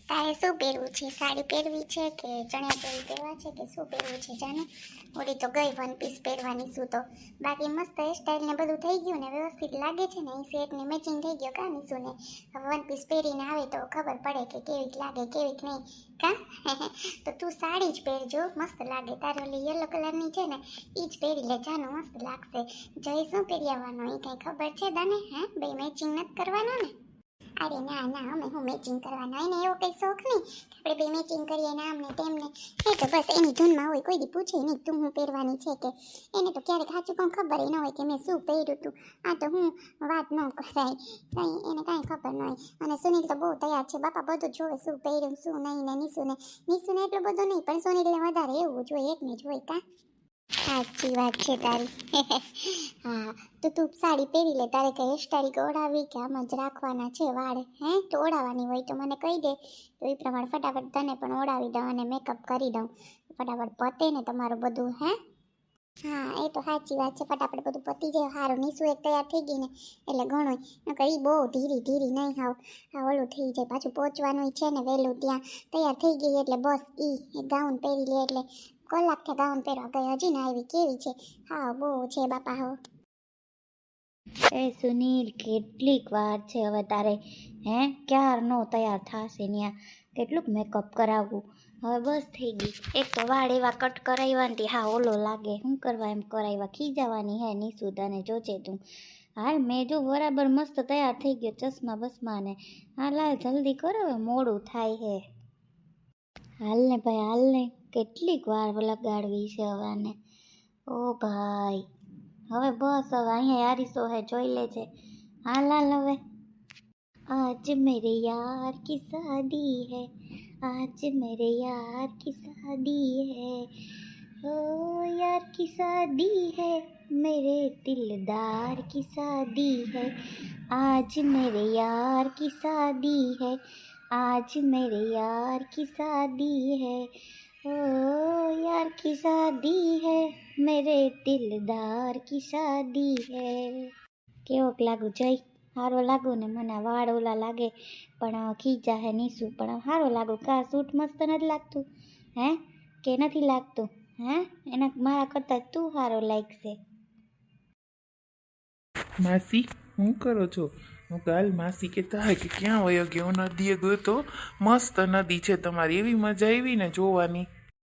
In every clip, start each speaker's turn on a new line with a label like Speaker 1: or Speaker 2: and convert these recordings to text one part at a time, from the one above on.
Speaker 1: તારે શું પહેરવું છે? સાડી પહેરવી છે કે ચણિયા પહેરવા છે કે શું પહેરવું છે? જાને ઓલી તો ગઈ વન પીસ પહેરવાની શું તો. બાકી મસ્ત હેરસ્ટાઈલ ને બધું થઈ ગયું ને વ્યવસ્થિત લાગે છે ને એ સેટ ને મેચિંગ થઈ ગયો કા નીસુ ને. હવે વન પીસ પહેરીને આવે તો ખબર પડે કે કેવીક લાગે કેવીક નહીં કા. તો તું સાડી જ પહેરજો, મસ્ત લાગે. તારે ઓલી યલો કલરની છે ને એ જ પહેરી લે જાનું, મસ્ત લાગશે. જય શું પહેરી આવવાનું એ કઈ ખબર છે તને? હે બે મેચિંગ નથી કરવાનું ને? અરે ના ના, અમે હું મેચિંગ કરવાના હોય ને એવો કઈ શોખ નહીં આપણે બે મેચિંગ કરીએ ને આમને તેમને. એ તો બસ એની ધૂનમાં હોય, કોઈ દી પૂછે નહીં તું હું પહેરવાની છે કે. એને તો ક્યારેક સાચું પણ ખબર ન હોય કે મેં શું પહેર્યું તું. આ તો હું વાત ન કરાય કંઈ, એને કાંઈ ખબર ન હોય. અને સુનિલ તો બહુ તૈયાર છે બાપા, બધું જોવે શું પહેર્યું શું નહીં ને. નીસુને એટલું બધું નહીં પણ સુનિલને વધારે એવું જોઈએ, એકને જ હોય કા. સાચી વાત છે તારી. હા તો તું સાડી પહેરી લે. તારે કઈ હેરસ્ટાઈલ ઓડાવી કે આમ જ રાખવાના છે વાળ? હે તો ઓડાવવાની હોય તો મને કહી દે, તો એ પ્રમાણે ફટાફટ તને પણ ઓડાવી દઉં અને મેકઅપ કરી દઉં. ફટાફટ પતે ને તમારું બધું. હે હા એ તો સાચી વાત છે, ફટાફટ બધું પતી જાય. સારું નીસુ એક તૈયાર થઈ ગઈ ને એટલે ઘણું. નકર એ બહુ ધીરી નહીં હાવ ઓલું થઈ જાય. પાછું પહોંચવાનું છે ને વહેલું ત્યાં. તૈયાર થઈ ગઈ એટલે બસ એ ગાઉન પહેરી લે એટલે કલાક કે ગાઉન પહેરવા ગઈ હજી ના આવી. કેવી છે? હા બહુ છે બાપા હો.
Speaker 2: એ સુનિલ, કેટલીક વાર છે હવે તારે? હે ક્યારનો તૈયાર થશે ત્યાં? કેટલુંક મેકઅપ કરાવવું? હવે બસ થઈ ગઈ. એક તો વાળ એવા કટ કરાવ્યા હા ઓલો લાગે. શું કરવા એમ કરાવ્યા? ખીજાવાની હે નીસુ તને, જોજે તું. હાલ મેં જો બરાબર મસ્ત તૈયાર થઈ ગયો, ચશ્મા બસમા ને. હા લાલ જલ્દી કરો, હવે મોડું થાય હે. હાલ ને ભાઈ હાલ ને, કેટલીક વાર લગાડવી છે હવાને. ઓ ભાઈ હવે બસ હવે અહીંયા યારીસો હે, જોઈ લેજે. હાલ હાલ હવે. આજ મેરે યાર કી શાદી હૈ, આજ મેરે યાર કી શાદી હૈ, ઓ યાર કી શાદી હૈ, મેરે દિલદાર કી શાદી હૈ, આજ મેરે યાર કી શાદી હૈ, આજ મેરે યાર કી શાદી હૈ, ओ यार की शादी है, मेरे दिलदार की शादी है. કેવોક લાગુ જય? સારો લાગુ ને? મને વાળ ઓલા લાગે પણ ખીજા હે નીસુ, પણ સારો લાગુ કા? સૂટ મસ્ત નથી લાગતું? હે કે નથી લાગતું? હે એના મારા કરતાં તું સારો લાગશે.
Speaker 3: માસી શું કરો છો? હું કાલ માસી કહેતા હોય કે ક્યાં વયો ગયો નદીએ ગયો તો? મસ્ત નદી છે તમારી, એવી મજા આવી ને જોવાની.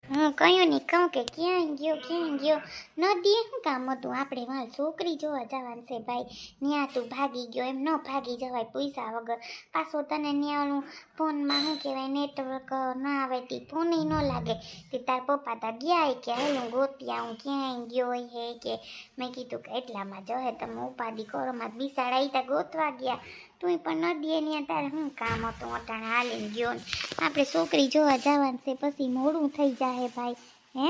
Speaker 1: હું કયું નહીં કહું કે ક્યાં ગયો. નદીએ શું કામ હતું? આપણે મારી છોકરી જોવા જવાનું છે ભાઈ. ત્યાં તું ભાગી ગયો, એમ ન ભાગી જવાય પૈસા વગર. પાછો તને ત્યાં ઓલું ફોનમાં શું કહેવાય નેટવર્ક ના આવે તે ફોન ન લાગે. તે તાર પપ્પા તા ગયા કે હાલ હું ગોતી આવું ક્યાંય ગયો હે કે. મેં કીધું કે એટલામાં જહે તમે ઉપાધિ કરો માં બિસાડા ઈ તા ગોતવા ગયા. તું પણ નદીએ ત્યાં તારે શું કામ હતું? અટાણે હાલીને ગયો ને. આપણે છોકરી જોવા જવાનું છે, પછી મોડું થઈ જાય ભાઈ. હે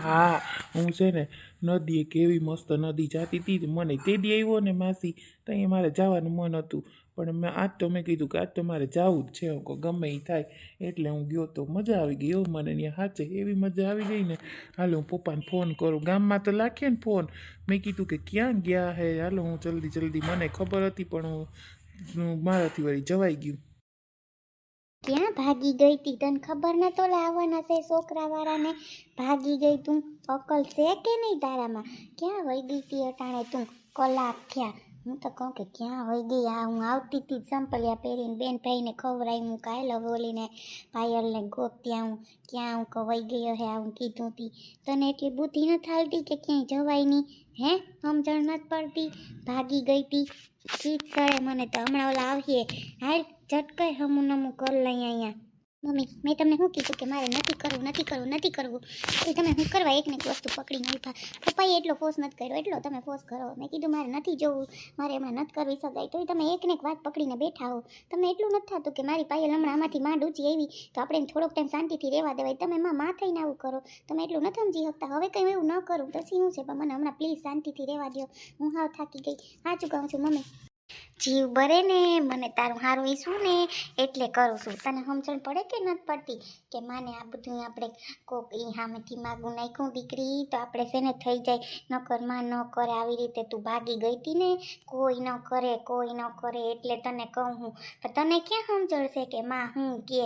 Speaker 3: હા હું છે ને નદીએ કેવી મસ્ત નદી જાતી હતી, મને તે દી આવ્યો ને માસી ત્યાં મારે જવાનું મન હતું. પણ મેં આજ તો મેં કીધું કે આજ તો મારે જવું જ છે, હું ગમે એ થાય એટલે હું ગયો તો મજા આવી ગઈ. એવું મને ત્યાં સાચે એવી મજા આવી ગઈ ને. હાલો હું પપ્પાને ફોન કરું, ગામમાં તો લાખીએ ને ફોન. મેં કીધું કે ક્યાં ગયા હે, હાલો હું જલ્દી મને ખબર હતી પણ હું મારાથી વળી જવાઈ ગયું.
Speaker 1: ક્યાં ભાગી ગઈ તી? તને ખબર ન તો લાવવાના છે છોકરા વાળાને? ભાગી ગઈ તું? અકલ છે કે નહીં તારામાં? ક્યાં વહી ગઈ તી અટાણે તું? કલાક થયા. હું તો કહું કે ક્યાં વહી ગઈ? આ હું આવતી હતી સંપલિયા પહેરીને બેન ભાઈને ખવડાવી હું કાયલો બોલીને પાયલને ગોતી આવું. ક્યાં હું વહી ગયો હે આવું કીધું તી. તને એટલી બુદ્ધિ ન થાલતી કે ક્યાંય જવાય નહીં? હે સમજણ નથી પડતી? ભાગી ગઈ તી? ચીજ સળે મને તો. હમણાં ઓલા આવીએ, હાલ ઝટકાઈ હમું નમું કર લઈ અહીંયા. મમ્મી મેં તમને શું કીધું કે મારે નથી કરવું તો તમે શું કરવા એકને એક વસ્તુ પકડીને ઉભા? પપ્પાએ એટલો ફોર્સ નથી કર્યો એટલો તમે ફોર્સ કરો. મેં કીધું મારે નથી જોવું, મારે એમાં નથી કરવી સગાઈ, તો તમે એકને એક વાત પકડીને બેઠા હો. તમને એટલું નથી થતું કે મારી પાયલ હમણાં આમાંથી માંડ ઊંચી આવી તો આપણે એને થોડોક ટાઈમ શાંતિથી રહેવા દેવાય? તમે એમાં માં થઈને આવું કરો. તમે એટલું નથી સમજી શકતા? હવે કંઈ એવું ન કરું તો શું છે, પણ મને હમણાં પ્લીઝ શાંતિથી રહેવા દો. હું હાવ થાકી ગઈ. સાચું કહું છું મમ્મી.
Speaker 2: જીવ બરે ને મને તારું હારું ઈશું ને એટલે કરું છું. તને સમજણ પડે કે નથી પડતી કે માને આ બધું આપણે કોક ઈ સામેથી માગું નાખ્યું દીકરી તો આપણે છે ને થઈ જાય. નકર માં ન કરે આવી રીતે તું ભાગી ગઈ હતી ને કોઈ ન કરે એટલે તને કહું હું. પણ તને ક્યાં સમજણશે કે માં હું કે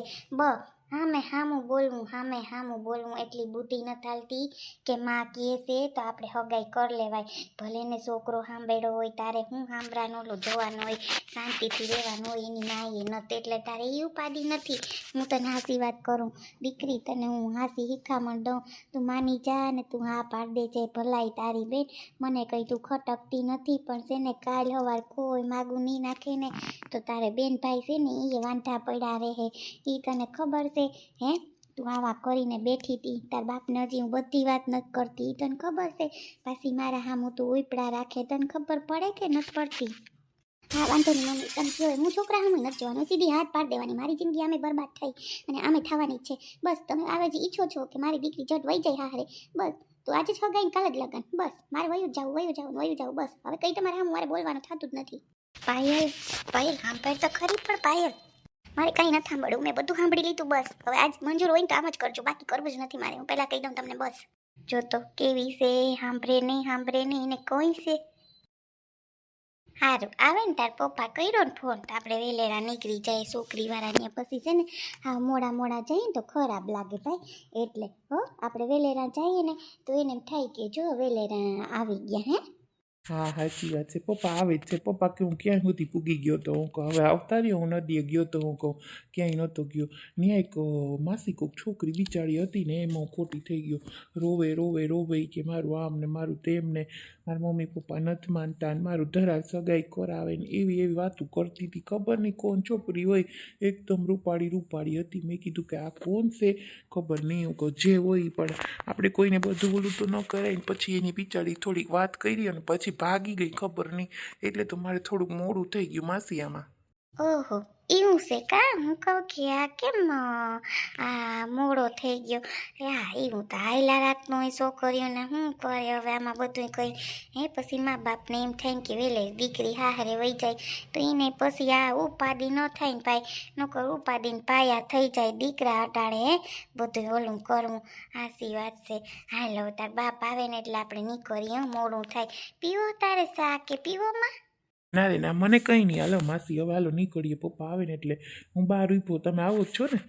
Speaker 2: હામે હામું બોલવું એટલી બુદ્ધિ ન થાલતી કે માં કહે છે તો આપણે હગાઈ કરી લેવાય. ભલે ને છોકરો સાંભળ્યો હોય તારે હું સાંભળવાનું ઓલું જોવાનું હોય શાંતિથી રહેવાનું હોય એની માએ નથી એટલે તારે એ ઉપાધિ નથી. હું તને હાસી વાત કરું દીકરી, તને હું હાસી શીખામણ દઉં, તું માની જા ને તું હા પાડ દે છે ભલાઈ તારી બેન. મને કંઈ તું ખટકતી નથી પણ છે ને કાલ સવાર કોઈ માગું નહીં નાખે ને તો તારે બેન ભાઈ છે ને એ વાંઢા પડ્યા રહે. એ તને ખબર છે હે? તું આવા કરીને બેઠી હતી તાર બાપને હજી હું બધી વાત નથી કરતી તને ખબર છે. પાછી મારા હામું તું ઉપડા રાખે તને ખબર પડે કે નથી પડતી? હા વાંધો નહીં મમ્મી, તમે કહો હું છોકરા સામે નથી જવાનું, સીધી હાથ પાડી દેવાની. મારી જિંદગી આમે બરબાદ થઈ અને આમે થવાની જ છે. બસ તમે આવે જે ઈચ્છો છો કે મારી દીકરી જટ વહી જાય હારે, બસ તો આજે જ હગાઈને કાલ જ લગન, બસ મારે વયું જાવું બસ. હવે કંઈ તમારે આમ મારે બોલવાનું થતું જ નથી. પાયલ સાંભળ તો ખરી. પણ પાયલ મારે કંઈ નથી સાંભળવું, મેં બધું સાંભળી લીધું. બસ હવે આજ મંજૂર હોય ને તો આમ જ કરજો, બાકી કરવું જ નથી મારે. હું પહેલાં કહી દઉં તમને બસ. જો તો કેવી છે, સાંભળે નહીં એને કોઈ છે. સારું આવે ને તાર પપ્પા કર્યો ને ફોન તો આપણે વેલેરા નીકળી જાય છોકરીવાળા. પછી છે ને હા મોડા જઈએ ને તો ખરાબ લાગે ભાઈ. એટલે આપણે વેલેરા જઈએ ને તો એને એમ થાય કે જો વેલેરા આવી ગયા. હે
Speaker 3: હા સાચી વાત છે. પપ્પા આવે જ છે. પપ્પા કે હું ક્યાંય સુધી પૂગી ગયો તો હું કહું હવે આવતા રહ્યો. હું નદીએ ગયો તો હું કહું ક્યાંય નહોતો ગયો. ન્યાય એક માસી કોક છોકરી બિચારી હતી ને એમાં હું ખોટી થઈ ગયો. રોવે કે મારું આમ ને મારું તેમ ને મારા મમ્મી પપ્પા નથી માનતા ને મારું ધરાર સગાઈ કરાવે ને એવી વાતો કરતી હતી. ખબર નહીં કોણ છોકરી હોય, એકદમ રૂપાળી હતી. મેં કીધું કે આ કોણ છે ખબર નહીં. હું કહું જે હોય પણ આપણે કોઈને બધું બોલું તો ન કરાય ને. પછી એની બિચારી થોડીક વાત કરી અને પછી ભાગી ગઈ ખબર નહીં. એટલે તો મારે થોડુંક મોડું થઈ ગયું માસી આમાં.
Speaker 2: ઓહો એવું છે કા? હું કહું કે આ કેમ આ મોડો થઈ ગયો. હા એવું તો હાયલા રાતનો હોય છોકરીઓને શું કરે હવે આમાં બધું કંઈ. હે પછી મા બાપને એમ થાય કે વેલે દીકરી હારે વહી જાય તો એને પછી આ ઉપાધિ ન થાય ને ભાઈ. નકર ઉપાધિને પાયા થઈ જાય દીકરા અટાડે. હે બધું ઓલું કરવું હાસી વાત છે. હાલો તાર બાપ આવે ને એટલે આપણે નીકળીએ, મોડું થાય. પીવો તારે શા કે પીવોમાં?
Speaker 3: ના રે ના મને કંઈ નહીં. હાલો માસી હવે હાલો નીકળીએ. પપ્પા આવે ને એટલે હું બહાર ઊભો. તમે આવો જ છો ને?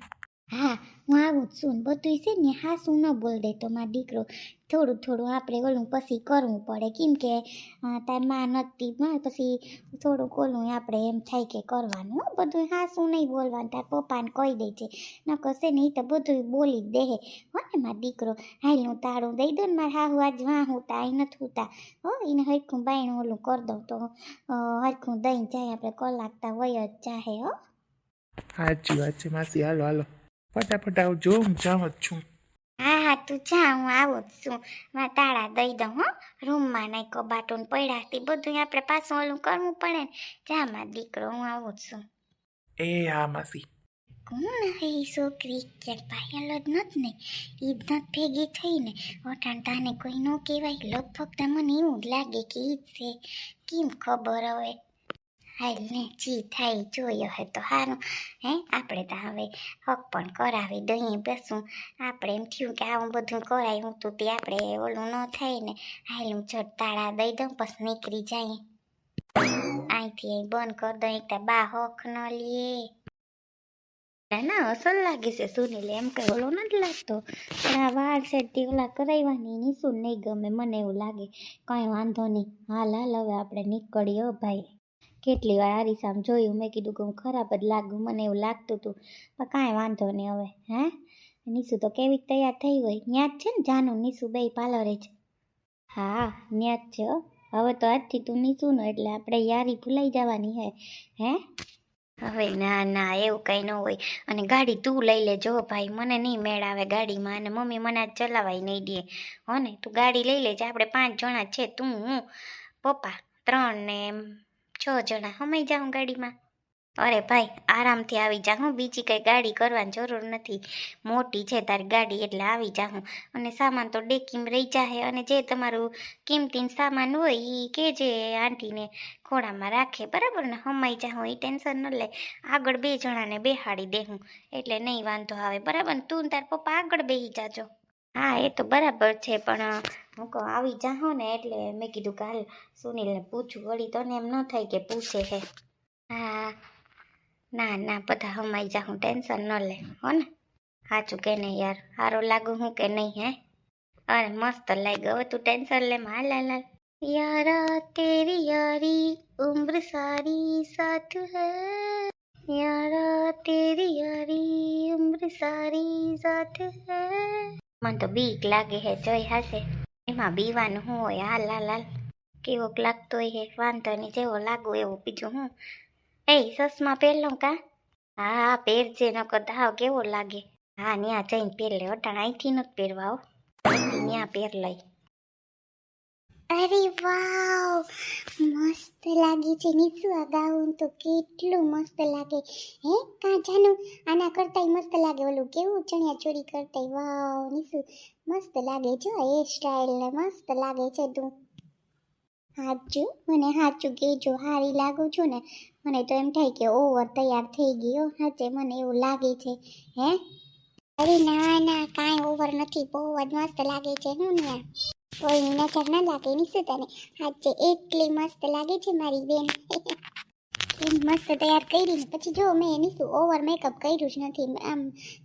Speaker 2: હા હું આવું જ છું. બધું છે ને હાસું ન બોલ દે તો મારો દીકરો. થોડું આપણે ઓલું પછી કરવું પડે કેમ કે તાર માં નથી પછી થોડુંક ઓલું આપણે એમ થાય કે કરવાનું. બધું હાસું નહીં બોલવાનું. તાર પપ્પાને કહી દે છે નકર છે ને એ તો બધું બોલી જ દે હો ને મારો દીકરો. હાલનું તાળું દઈ દો ને મારે હાહુ આજ વાહું તા એ નથી હોતા એને હરખું બાયણું ઓલું કરી દઉં તો હરખું દઈ જાય આપણે કલાકતા વય જ ચાહે.
Speaker 3: સાચી વાત છે માસી. હાલો ફટાફટ આવજો. હું જાઉં જ છું.
Speaker 2: હા તું જા હું આવું જ છું. તાળા દઈ દઉં રૂમમાં નહીં કબાટું પડ્યા હતી બધું આપણે પાછું ઓલું કરવું પડે ને. જા મારો દીકરો હું આવું જ છું.
Speaker 3: એ હા માસી.
Speaker 2: કોણ હે એ છોકરી? ક્યાંક પાયલ જ નથી ને એ જ નથી ભેગી થઈ ને ઓઠાણ તાને કોઈ ન કહેવાય. લગભગ તો મને એવું જ લાગે કે એ જ છે. કેમ ખબર હવે? હાલ ને જી થાય જોયો હે તો સારું. હે આપણે તો હવે હક પણ કરાવી દઈએ બેસું. આપણે એમ થયું કે આવું બધું કરાય હું તો તે આપણે ઓલું ન થાય ને. હાલ હું છટ તાળા દઈ દઉં પછી નીકળી જાય. અહીંથી અહીં બંધ કરી દઉં. એક બા હક ન લે. ના અસલ લાગે છે સુનીલ, એમ કઈ ઓલો નથી લાગતો. પણ આ વાળ સેટથી ઓલા કરાવવાની નીસું નહીં ગમે મને એવું લાગે. કાંઈ વાંધો નહીં. હાલ હવે આપણે નીકળીએ ભાઈ. કેટલી વાર આરીસામ જોયું મેં કીધું કે હું ખરાબ જ લાગું મને એવું લાગતું હતું પણ કાંઈ વાંધો નહીં હવે. હે નીસુ તો કેવી તૈયાર થઈ હોય ત્યાં જ છે ને જાનું નીસુ બે પાર્લરે જ. હા ત્યાં જ છે. હવે તો આજથી તું નીસુનો એટલે આપણે યારી ભૂલાઈ જવાની હે. હવે ના એવું કંઈ ન હોય. અને ગાડી તું લઈ લેજો ભાઈ, મને નહીં મેળ આવે ગાડીમાં અને મમ્મી મને આજ ચલાવાય નહીં દે હો ને. તું ગાડી લઈ લેજે. આપણે 5 જણા છે, તું હું પપ્પા 3 ને 6 જણા સમાઈ જાઉં ગાડીમાં. અરે ભાઈ આરામથી આવી જા હું, બીજી કંઈ ગાડી કરવાની જરૂર નથી. મોટી છે તારી ગાડી એટલે આવી જા હું. અને સામાન તો ડેકીમાં રહી જાહે, અને જે તમારું કિંમતી સામાન હોય એ કેજે આંટીને ખોળામાં રાખે, બરાબર ને? હમાઈ જા હું, એ ટેન્શન ન લે. આગળ 2 જણાને બેહાડી દે હું, એટલે નહીં વાંધો આવે, બરાબર ને? તું ને તાર પપ્પા આગળ બેસી જાજો. હા એ તો બરાબર છે, પણ હું કહું આવી જાહો ને એટલે મેં કીધું કે હાલ સુનિલને પૂછું, વળી તને એમ ન થાય કે પૂછે હે. હા ના ના, બધા હમાઈ જા હું, ટેન્શન ન લે હો ને. સાચું કે નહીં યાર, સારું લાગુ હું કે નહીં હે? અરે મસ્ત લાગ્યો, હવે તું ટેન્શન લે માં, હાલ હાલ હાલ. યારા તેરી યારી ઉમ્ર સારી સાથ હૈ, યારા તેરી યારી ઉમ્ર સારી સાથ હૈ. મને તો બીક લાગે હે, જોઈ હાસે એમાં બીવાનું શું હોય? હાલ હાલ હાલ. કેવોક લાગતો હોય હે, વાંધો નહીં, જેવો લાગુ એવું, બીજું હું. એ સસમા પહેરલો કા? હા પહેરજે, નકર હાવ કેવો લાગે. હા ન્યા જઈને પહેર લે, અટાણ અહીંથી નથી પહેરવા હો, ન્યા પહેર લઈ.
Speaker 1: અરે વાવ, મસ્ત લાગે છે નીસુ. આ ગાઉન તો કેટલું મસ્ત લાગે હે. કા જાનું આના કરતાંય મસ્ત લાગે ઓલું કેવું ચણિયા ચોરી કરતાંય. વાવ નીસુ, મસ્ત લાગે છે એ સ્ટાઇલ ને, મસ્ત લાગે છે. તું હાચું મને હાચું કહેજો, હારી લાગુ છું ને? મને તો એમ થાય કે ઓવર તૈયાર થઈ ગયો, હાચે મને એવું લાગે છે હે. અરે ના ના, કાંઈ ઓવર નથી, બહુ જ મસ્ત લાગે છે. હું ને કોઈની નજર ના લાગે નીસુ તને, હાચે એટલી મસ્ત લાગે છે મારી બેન. કેમ મસ્ત તૈયાર કરી ને પછી જો મેં નીસુ ઓવર મેકઅપ કર્યું જ નથી, આમ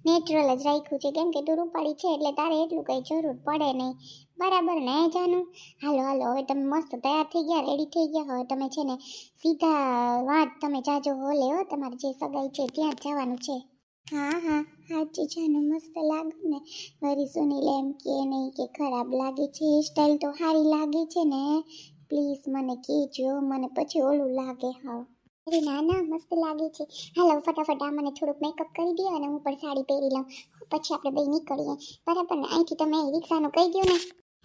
Speaker 1: નેચરલ જ રાખ્યું છે, કેમ કે તું રૂપાળી છે એટલે તારે એટલું કંઈ જરૂર પડે નહીં, બરાબર ને જાનું? હાલો હાલો, હવે તમે મસ્ત તૈયાર થઈ ગયા, રેડી થઈ ગયા, હવે તમે છે ને સીધા વાત તમે જાજો હોલે હો, તમારે જે સગાઈ છે ત્યાં જ જવાનું છે. હા હા હાચી જાનું, મસ્ત લાગે ને? મારી સુનિલ એમ કે નહીં કે ખરાબ લાગે છે, સ્ટાઈલ તો સારી લાગે છે ને? પ્લીઝ મને કહેજો, મને પછી ઓલું લાગે હાવ. અરે ના ના, મસ્ત લાગે છે. હાલો ફટાફટ આ મને થોડુંક મેકઅપ કરી દો અને હું પણ સાડી પહેરી લઉં, પછી આપણે બે નીકળીએ, બરાબર ને? અહીંથી તમે રિક્ષાનું કહી દો ને.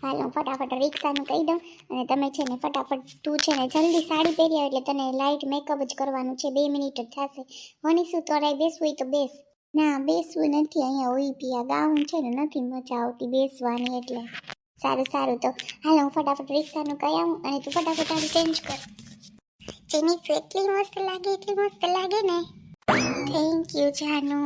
Speaker 1: હાલો ફટાફટ રિક્ષાનું કહી દઉં, અને તમે છે ને ફટાફટ તું છે ને જલ્દી સાડી પહેરી આવે, એટલે તને લાઇટ મેકઅપ જ કરવાનું છે, 2 મિનિટ જ થશે. વનીશું તો બેસવું હોય તો બેસ. ના બેસવું નથી, અહીંયા હોય પીયા ગાઉન છે ને, નથી મજા આવતી બેસવાની, એટલે સારું સારું. તો હાલો હું ફટાફટ રિક્ષાનું કહી આવું, અને તું ફટાફટ આડી ચેન્જ કર. જેની એટલી મસ્ત લાગે, એટલી મસ્ત લાગે ને. Thank you Janu.